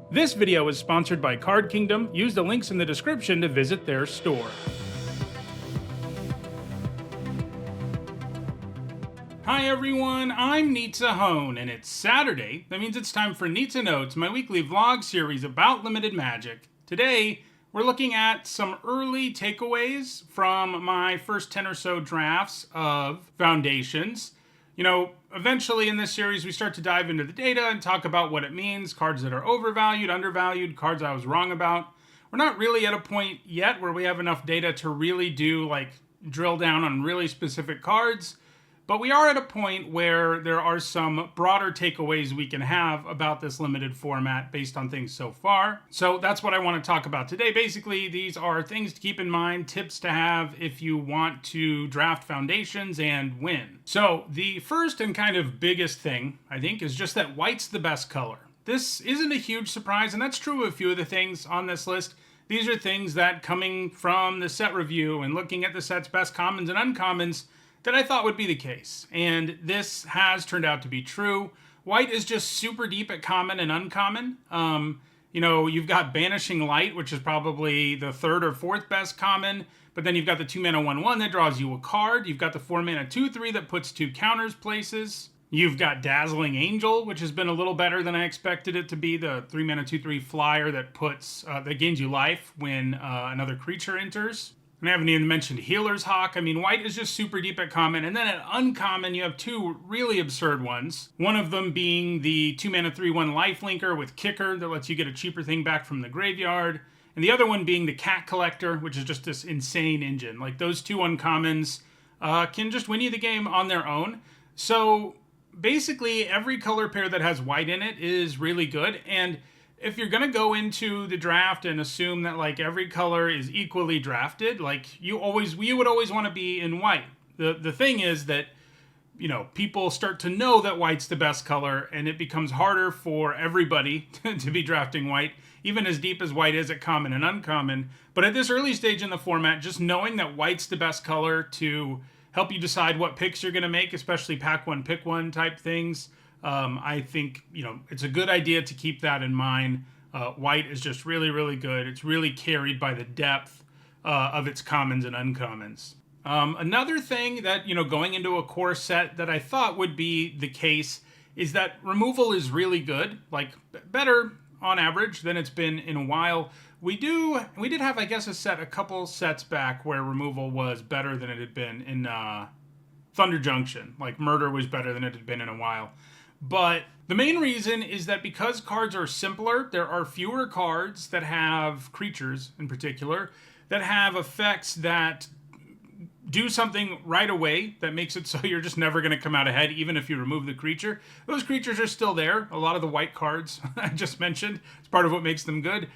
This video is sponsored by Card Kingdom. Use the links in the description to visit their store. Hi everyone, I'm Nitsa Hone, and it's Saturday. That means it's time for Nitsa Notes, my weekly vlog series about limited magic. Today, we're looking at some early takeaways from my first 10 or so drafts of Foundations. You know, eventually in this series, we start to dive into the data and talk about what it means, cards that are overvalued, undervalued, cards I was wrong about. We're not really at a point yet where we have enough data to really drill down on really specific cards, but we are at a point where there are some broader takeaways we can have about this limited format based on things so far. So that's what I want to talk about today. Basically, these are things to keep in mind, tips to have if you want to draft Foundations and win. So the first and kind of biggest thing, I think, is just that white's the best color. This isn't a huge surprise, and that's true of a few of the things on this list. These are things that, coming from the set review and looking at the set's best commons and uncommons, that I thought would be the case, and this has turned out to be true. White is just super deep at common and uncommon. You know, you've got Banishing Light, which is probably the third or fourth best common, but then you've got the 2-mana 1/1 that draws you a card. You've got the 4-mana 2/3 that puts 2 counters places. You've got Dazzling Angel, which has been a little better than I expected it to be, the 3-mana 2/3 flyer that that gains you life when another creature enters. And I haven't even mentioned Healer's Hawk. I mean, white is just super deep at common. And then at uncommon, you have two really absurd ones. One of them being the 2-mana 3/1 Lifelinker with Kicker that lets you get a cheaper thing back from the graveyard. And the other one being the Cat Collector, which is just this insane engine. Like, those two uncommons can just win you the game on their own. So basically, every color pair that has white in it is really good. And if you're going to go into the draft and assume that like every color is equally drafted, like you would always want to be in white. The thing is that, you know, people start to know that white's the best color, and it becomes harder for everybody to be drafting white, even as deep as white is at common and uncommon. But at this early stage in the format, just knowing that white's the best color to help you decide what picks you're going to make, especially pack one, pick one type things, I think, you know, it's a good idea to keep that in mind. White is just really, really good. It's really carried by the depth of its commons and uncommons. Another thing that, you know, going into a core set that I thought would be the case is that removal is really good, like better on average than it's been in a while. We did have, I guess, a couple sets back where removal was better than it had been in Thunder Junction. Like, Murder was better than it had been in a while. But the main reason is that because cards are simpler, there are fewer cards that have creatures, in particular, that have effects that do something right away that makes it so you're just never going to come out ahead, even if you remove the creature. Those creatures are still there. A lot of the white cards I just mentioned, it's part of what makes them good,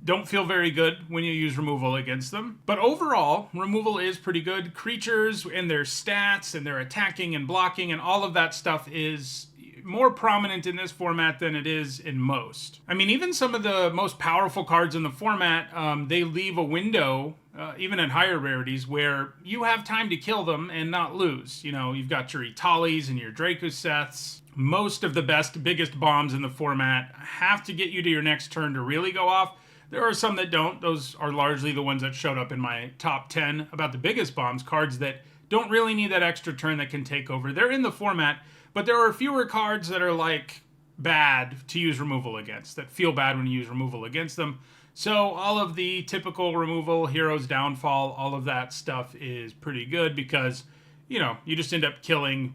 don't feel very good when you use removal against them. But overall, removal is pretty good. Creatures and their stats and their attacking and blocking and all of that stuff is more prominent in this format than it is in most. I mean, even some of the most powerful cards in the format, they leave a window, even at higher rarities, where you have time to kill them and not lose. You know, you've got your Italis and your Dracoseths. Most of the biggest bombs in the format have to get you to your next turn to really go off. There are some that don't. Those are largely the ones that showed up in my top 10 about the biggest bombs, cards that don't really need that extra turn that can take over. They're in the format, but there are fewer cards that are like bad to use removal against, that feel bad when you use removal against them. So all of the typical removal, Hero's Downfall, all of that stuff is pretty good because, you know, you just end up killing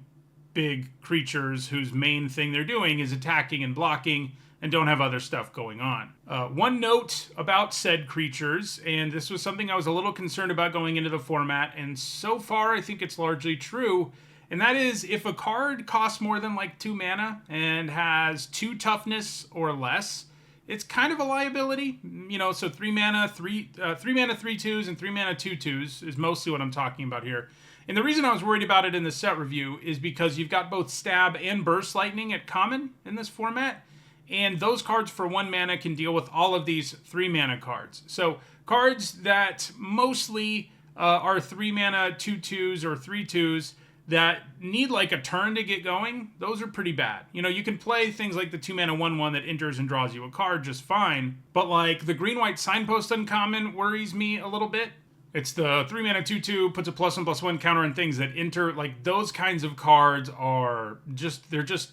big creatures whose main thing they're doing is attacking and blocking and don't have other stuff going on. One note about said creatures, and this was something I was a little concerned about going into the format, and so far I think it's largely true, and that is if a card costs more than like 2 mana and has 2 toughness or less, it's kind of a liability. You know, so 3 mana 3/2s and 3 mana 2/2s is mostly what I'm talking about here. And the reason I was worried about it in the set review is because you've got both Stab and Burst Lightning at common in this format, and those cards for 1 mana can deal with all of these 3 mana cards. So cards that mostly are 3 mana 2/2s or 3/2s, that need like a turn to get going, those are pretty bad. You know, you can play things like the 2-mana 1/1 that enters and draws you a card just fine, but like the green-white Signpost uncommon worries me a little bit. It's the 3-mana 2/2, puts a +1/+1 counter on things that enter. Like, those kinds of cards are just, they're just,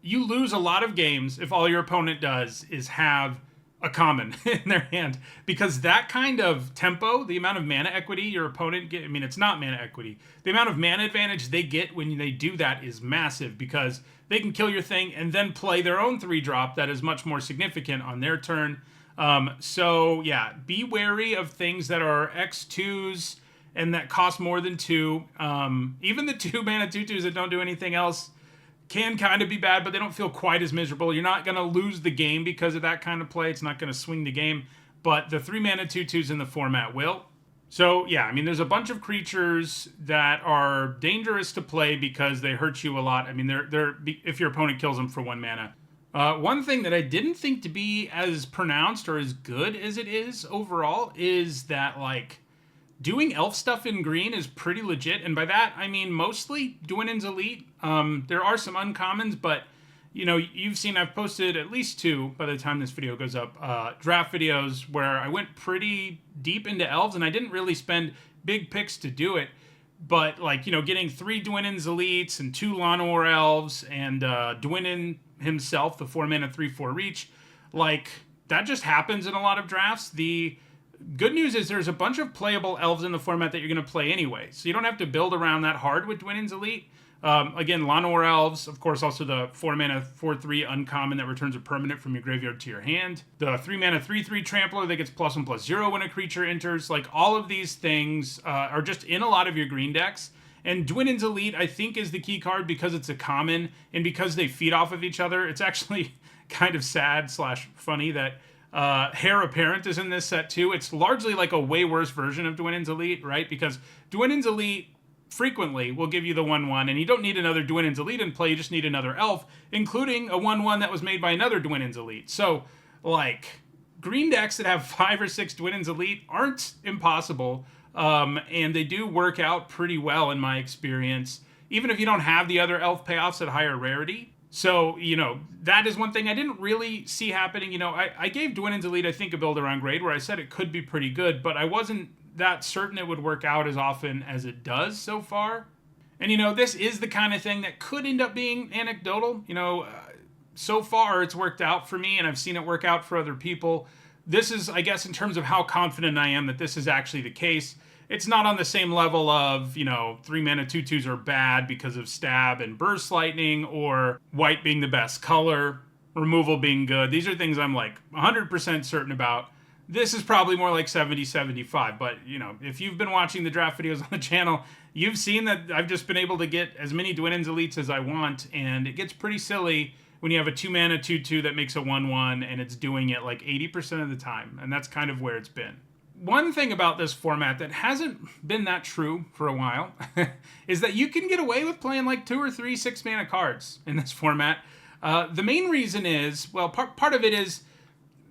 you lose a lot of games if all your opponent does is have a common in their hand, because that kind of tempo, the amount of mana equity your opponent get, I mean, it's not mana equity, the amount of mana advantage they get when they do that is massive, because they can kill your thing and then play their own 3-drop that is much more significant on their turn. So yeah, be wary of things that are X2s and that cost more than 2. Even the 2-mana 2/2s that don't do anything else can kind of be bad, but they don't feel quite as miserable. You're not going to lose the game because of that kind of play. It's not going to swing the game, but the 3-mana 2/2s in the format will. So yeah, I mean, there's a bunch of creatures that are dangerous to play because they hurt you a lot. I mean, they're if your opponent kills them for 1 mana. One thing that I didn't think to be as pronounced or as good as it is overall is that, like, doing elf stuff in green is pretty legit, and by that I mean mostly Dwynen's Elite. There are some uncommons, but you know, you've seen I've posted at least 2 by the time this video goes up, draft videos where I went pretty deep into elves, and I didn't really spend big picks to do it, but like, you know, getting 3 Dwynen's Elites and 2 Llanowar Elves and Dwynen himself, the 4-mana 3/4 reach, like, that just happens in a lot of drafts. The good news is there's a bunch of playable elves in the format that you're going to play anyway, so you don't have to build around that hard with Dwynen's Elite. Again, Llanowar Elves, of course, also the 4-mana 4/3 uncommon that returns a permanent from your graveyard to your hand. The 3-mana 3/3 Trampler that gets +1/+0 when a creature enters. Like, all of these things are just in a lot of your green decks. And Dwynen's Elite, I think, is the key card because it's a common, and because they feed off of each other. It's actually kind of sad / funny that Heir Apparent is in this set too. It's largely like a way worse version of Dwynen's Elite, right? Because Dwynen's Elite frequently will give you the 1/1, and you don't need another Dwynen's Elite in play, you just need another elf, including a 1/1 that was made by another Dwynen's Elite. So, like, green decks that have 5 or 6 Dwynen's Elite aren't impossible, and they do work out pretty well in my experience, even if you don't have the other elf payoffs at higher rarity. So, you know, that is one thing I didn't really see happening. You know, I gave Dwynen's Elite, I think, a build around grade where I said it could be pretty good, but I wasn't that certain it would work out as often as it does so far. And, you know, this is the kind of thing that could end up being anecdotal. You know, so far it's worked out for me, and I've seen it work out for other people. This is, I guess, in terms of how confident I am that this is actually the case. It's not on the same level of, you know, 3-mana 2/2s are bad because of stab and burst lightning, or white being the best color, removal being good. These are things I'm like 100% certain about. This is probably more like 70-75, but, you know, if you've been watching the draft videos on the channel, you've seen that I've just been able to get as many Dwynen's Elites as I want, and it gets pretty silly when you have a 2-mana 2/2 that makes a 1/1, and it's doing it like 80% of the time, and that's kind of where it's been. One thing about this format that hasn't been that true for a while is that you can get away with playing like 2 or 3 6-mana cards in this format. The main reason is, well, part of it is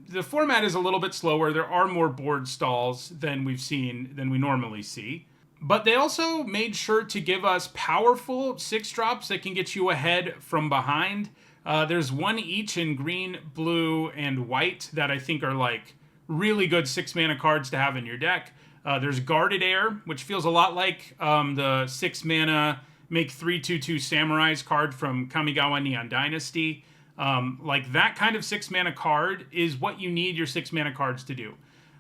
the format is a little bit slower. There are more board stalls than we normally see. But they also made sure to give us powerful 6-drops that can get you ahead from behind. There's 1 each in green, blue, and white that I think are like really good 6-mana cards to have in your deck. There's Guarded Heir, which feels a lot like the 6-mana make 3/2/2 Samurais card from Kamigawa Neon Dynasty. Like, that kind of 6-mana card is what you need your 6-mana cards to do.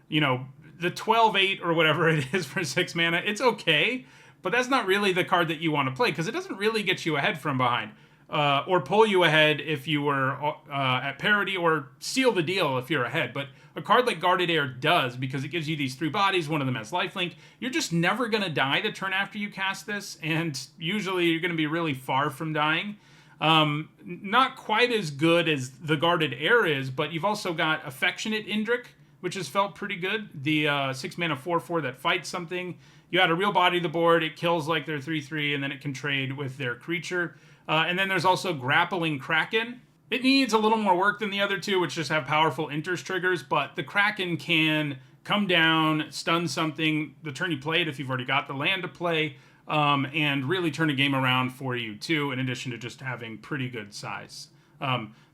You know, the 12/8 or whatever it is for 6 mana, it's okay, but that's not really the card that you want to play, because it doesn't really get you ahead from behind. Or pull you ahead if you were at parity, or seal the deal if you're ahead. But a card like Guarded Heir does, because it gives you these 3 bodies, one of them has lifelink. You're just never going to die the turn after you cast this, and usually you're going to be really far from dying. Not quite as good as the Guarded Heir is, but you've also got Affectionate Indrik, which has felt pretty good. The 6-mana 4/4 that fights something. You add a real body to the board, it kills like their 3/3, and then it can trade with their creature. And then there's also Grappling Kraken. It needs a little more work than the other 2, which just have powerful enters triggers, but the Kraken can come down, stun something the turn you play it if you've already got the land to play. and really turn a game around for you too, in addition to just having pretty good size.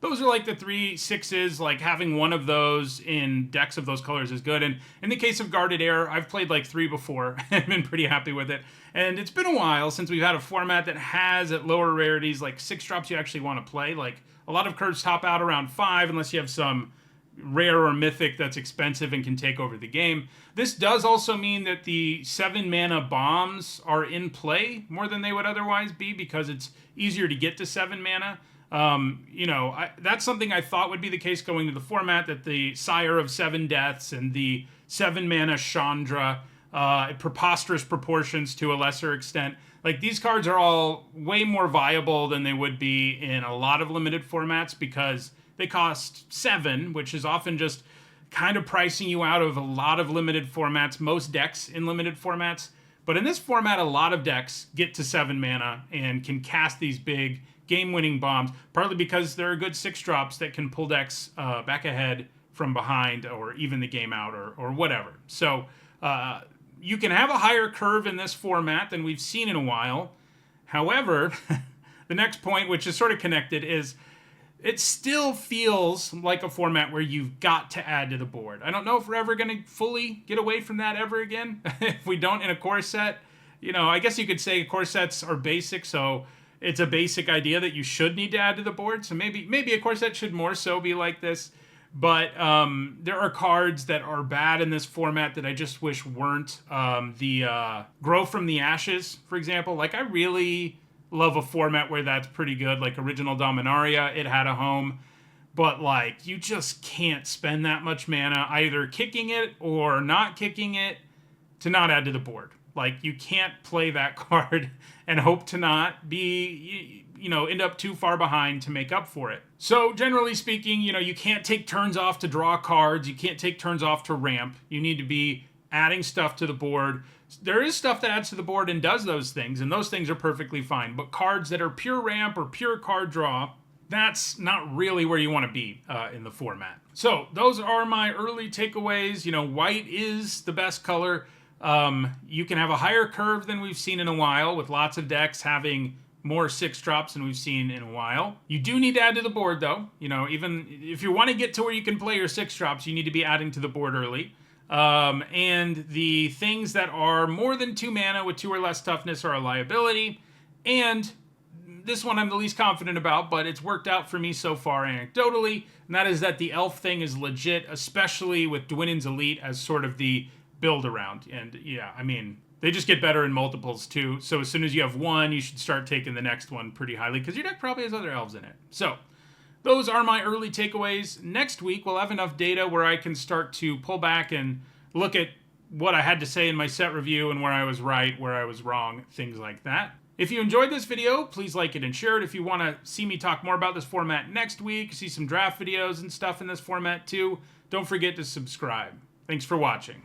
Those are like the 3/6s, like having one of those in decks of those colors is good. And in the case of Guarded Air, I've played like 3 before and been pretty happy with it. And it's been a while since we've had a format that has at lower rarities like 6 drops you actually want to play. Like a lot of curves top out around 5 unless you have some rare or mythic that's expensive and can take over the game. This does also mean that the 7 mana bombs are in play more than they would otherwise be because it's easier to get to 7 mana. That's something I thought would be the case going into the format, that the Sire of 7 Deaths and the 7 mana Chandra, preposterous proportions to a lesser extent. Like, these cards are all way more viable than they would be in a lot of limited formats because they cost 7, which is often just kind of pricing you out of a lot of limited formats, most decks in limited formats. But in this format, a lot of decks get to 7 mana and can cast these big game-winning bombs, partly because there are good 6 drops that can pull decks back ahead from behind or even the game out or whatever. So you can have a higher curve in this format than we've seen in a while. However, the next point, which is sort of connected, is it still feels like a format where you've got to add to the board. I don't know if we're ever going to fully get away from that ever again. If we don't in a core set, I guess you could say core sets are basic, so it's a basic idea that you should need to add to the board. So maybe a core set should more so be like this. But there are cards that are bad in this format that I just wish weren't. The Grow from the Ashes, for example. Like, I really love a format where that's pretty good. Like Original Dominaria, it had a home. But, like, you just can't spend that much mana either kicking it or not kicking it to not add to the board. Like, you can't play that card and hope to not be, end up too far behind to make up for it. So, generally speaking, you can't take turns off to draw cards. You can't take turns off to ramp. You need to be adding stuff to the board. There is stuff that adds to the board and does those things, and those things are perfectly fine. But cards that are pure ramp or pure card draw, that's not really where you want to be in the format. So, those are my early takeaways. White is the best color. You can have a higher curve than we've seen in a while, with lots of decks having more 6 drops than we've seen in a while. You do need to add to the board, though. Even if you want to get to where you can play your 6 drops, you need to be adding to the board early. And the things that are more than 2 mana with 2 or less toughness are a liability. And this one I'm the least confident about, but it's worked out for me so far anecdotally, and that is that the elf thing is legit, especially with Dwinnen's Elite as sort of the build around. And yeah, they just get better in multiples too. So as soon as you have one, you should start taking the next one pretty highly because your deck probably has other elves in it. So those are my early takeaways. Next week, we'll have enough data where I can start to pull back and look at what I had to say in my set review and where I was right, where I was wrong, things like that. If you enjoyed this video, please like it and share it. If you want to see me talk more about this format next week, see some draft videos and stuff in this format too, don't forget to subscribe. Thanks for watching.